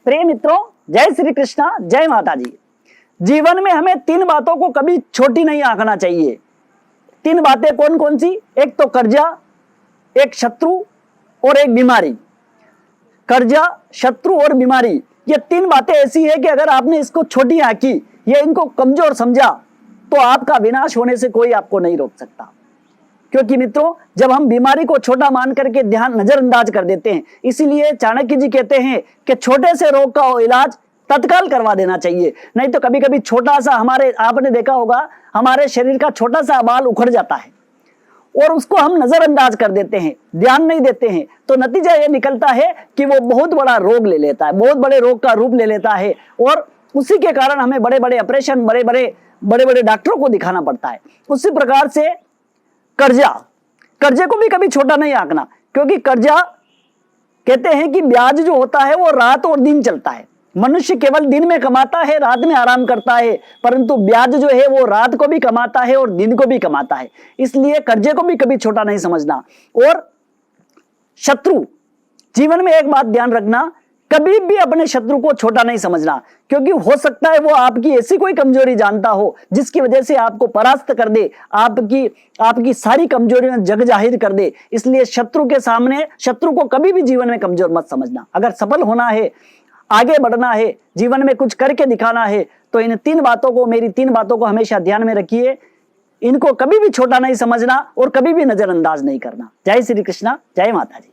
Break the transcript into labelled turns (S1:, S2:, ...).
S1: प्रिय मित्रों, जय श्री कृष्णा, जय माता जी। जीवन में हमें 3 बातों को कभी छोटी नहीं आंकना चाहिए। 3 बातें कौन कौन सी? एक तो कर्जा, एक शत्रु और एक बीमारी। कर्जा, शत्रु और बीमारी, ये 3 बातें ऐसी है कि अगर आपने इसको छोटी आंकी या इनको कमजोर समझा तो आपका विनाश होने से कोई आपको नहीं रोक सकता। क्योंकि मित्रों, जब हम बीमारी को छोटा मान करके ध्यान नजरअंदाज कर देते हैं, इसीलिए चाणक्य जी कहते हैं कि छोटे से रोग का इलाज तत्काल करवा देना चाहिए। नहीं तो कभी कभी छोटा सा, आपने देखा होगा, हमारे शरीर का छोटा सा बाल उखड़ जाता है और उसको हम नजरअंदाज कर देते हैं, ध्यान नहीं देते हैं, तो नतीजा यह निकलता है कि वो बहुत बड़ा रोग ले लेता है, बहुत बड़े रोग का रूप ले लेता है और उसी के कारण हमें बड़े बड़े ऑपरेशन, बड़े बड़े डॉक्टरों को दिखाना पड़ता है। उसी प्रकार से कर्जे को भी कभी छोटा नहीं आंकना, क्योंकि कर्जा कहते हैं कि ब्याज जो होता है वो रात और दिन चलता है। मनुष्य केवल दिन में कमाता है, रात में आराम करता है, परंतु ब्याज जो है वो रात को भी कमाता है और दिन को भी कमाता है। इसलिए कर्जे को भी कभी छोटा नहीं समझना। और शत्रु, जीवन में एक बात ध्यान रखना, कभी भी अपने शत्रु को छोटा नहीं समझना, क्योंकि हो सकता है वो आपकी ऐसी कोई कमजोरी जानता हो जिसकी वजह से आपको परास्त कर दे, आपकी सारी कमजोरियां जग जाहिर कर दे। इसलिए शत्रु के सामने, शत्रु को कभी भी जीवन में कमजोर मत समझना। अगर सफल होना है, आगे बढ़ना है, जीवन में कुछ करके दिखाना है, तो इन 3 बातों को, मेरी 3 बातों को हमेशा ध्यान में रखिए। इनको कभी भी छोटा नहीं समझना और कभी भी नजरअंदाज नहीं करना। जय श्री कृष्णा, जय माता जी।